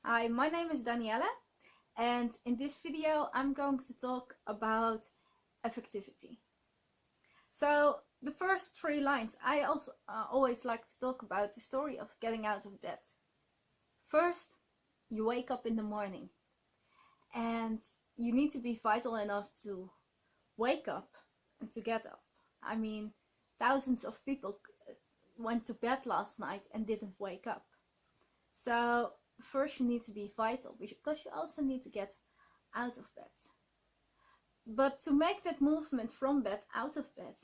Hi, my name is Daniela, and in this video I'm going to talk about affectivity. So the first 3 lines, I also always like to talk about the story of getting out of bed. First, you wake up in the morning and you need to be vital enough to wake up and to get up. I mean, thousands of people went to bed last night and didn't wake up. So first you need to be vital, because you also need to get out of bed. But to make that movement from bed out of bed,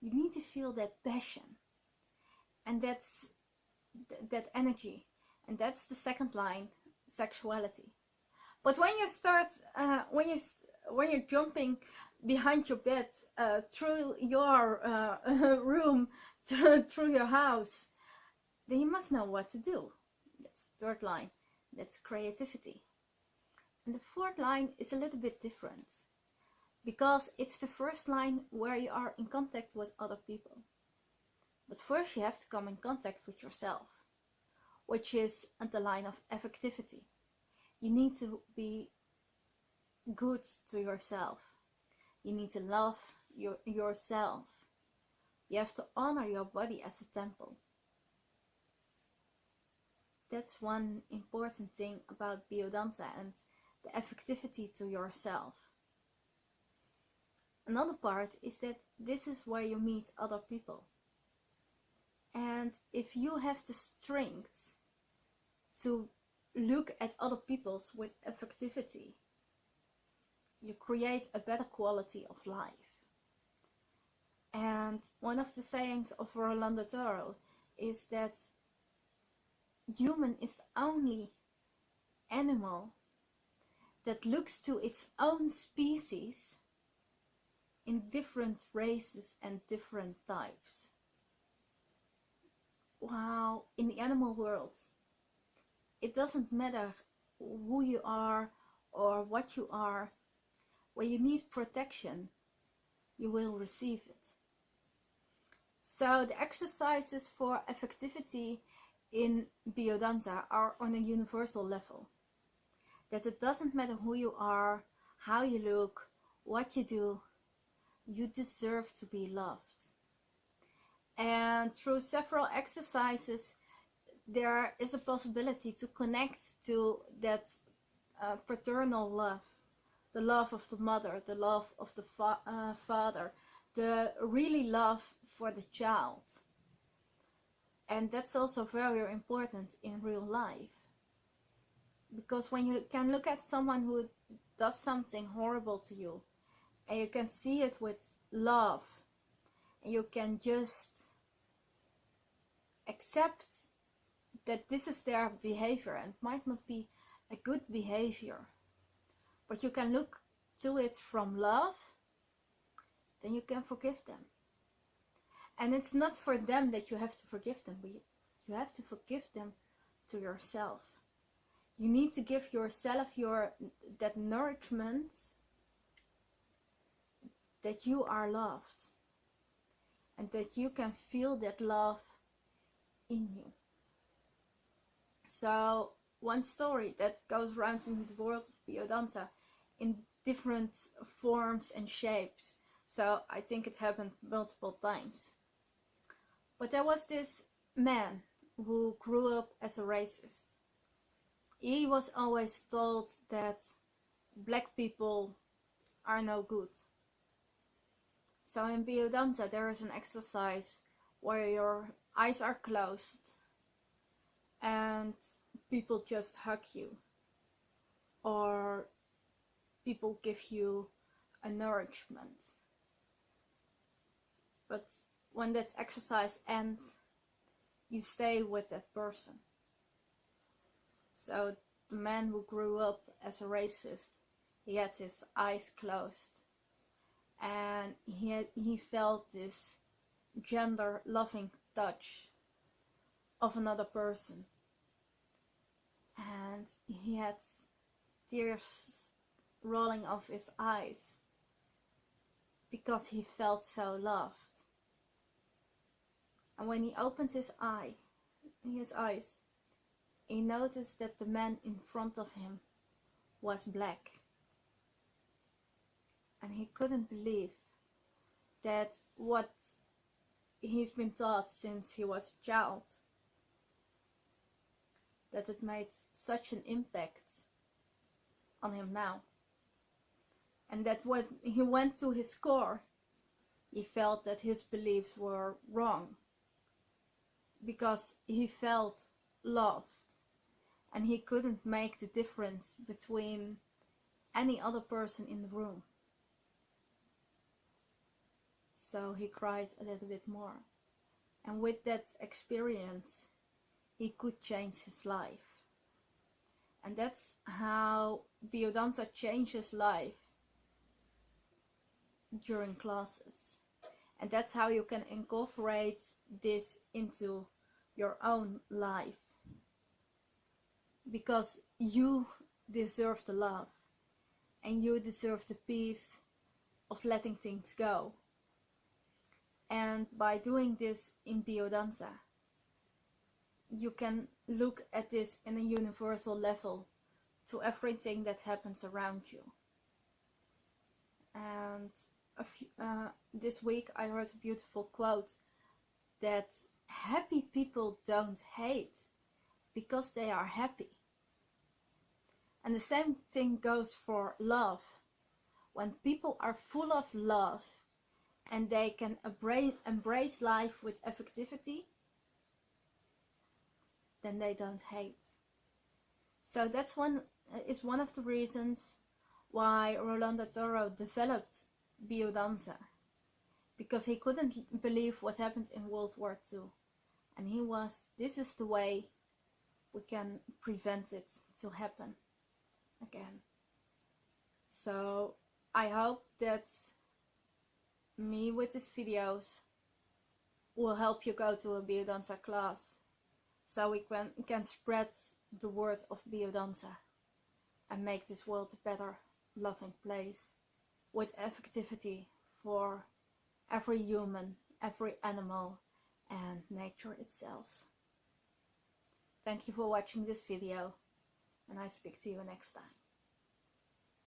you need to feel that passion, and that's that energy, and that's the second line, sexuality. But when you start, when you're jumping behind your bed, through your room, through your house, then you must know what to do. That's the third line. That's creativity. And the fourth line is a little bit different, because it's the first line where you are in contact with other people. But first you have to come in contact with yourself, which is the line of affectivity. You need to be good to yourself. You need to love yourself. You have to honor your body as a temple. That's one important thing about Biodanza and the affectivity to yourself. Another part is that this is where you meet other people. And if you have the strength to look at other people's with affectivity, you create a better quality of life. And one of the sayings of Rolando Toro is that human is the only animal that looks to its own species in different races and different types. Wow, in the animal world, it doesn't matter who you are or what you are. When you need protection, you will receive it. So the exercises for affectivity in Biodanza are on a universal level. That it doesn't matter who you are, how you look, what you do, you deserve to be loved. And through several exercises, there is a possibility to connect to that paternal love, the love of the mother, the love of the father, the really love for the child. And that's also very important in real life. Because when you can look at someone who does something horrible to you, and you can see it with love, and you can just accept that this is their behavior, and it might not be a good behavior, but you can look to it from love, then you can forgive them. And it's not for them that you have to forgive them, but you have to forgive them to yourself. You need to give yourself that nourishment, that you are loved, and that you can feel that love in you. So one story that goes around in the world of Biodanza in different forms and shapes. So I think it happened multiple times. But there was this man who grew up as a racist. He was always told that black people are no good. So in Biodanza there is an exercise where your eyes are closed and people just hug you, or people give you a nourishment. But when that exercise ends, you stay with that person. So the man who grew up as a racist, he had his eyes closed, and he felt this gender loving touch of another person, and he had tears rolling off his eyes because he felt so loved. And when he opened his eyes, he noticed that the man in front of him was black. And he couldn't believe that what he's been taught since he was a child, that it made such an impact on him now. And that when he went to his core, he felt that his beliefs were wrong, because he felt loved and he couldn't make the difference between any other person in the room. So he cried a little bit more, and with that experience he could change his life. And that's how Biodanza changes life during classes. And that's how you can incorporate this into your own life, because you deserve the love and you deserve the peace of letting things go. And by doing this in Biodanza, you can look at this in a universal level to everything that happens around you. And this week I heard a beautiful quote that happy people don't hate because they are happy. And the same thing goes for love. When people are full of love and they can embrace life with affectivity, then they don't hate. So that's one of the reasons why Rolando Toro developed Biodanza, because he couldn't believe what happened in World War II, and this is the way we can prevent it to happen again. So I hope that me with these videos will help you go to a Biodanza class, so we can spread the word of Biodanza and make this world a better, loving place with affectivity for every human, every animal, and nature itself. Thank you for watching this video, and I speak to you next time.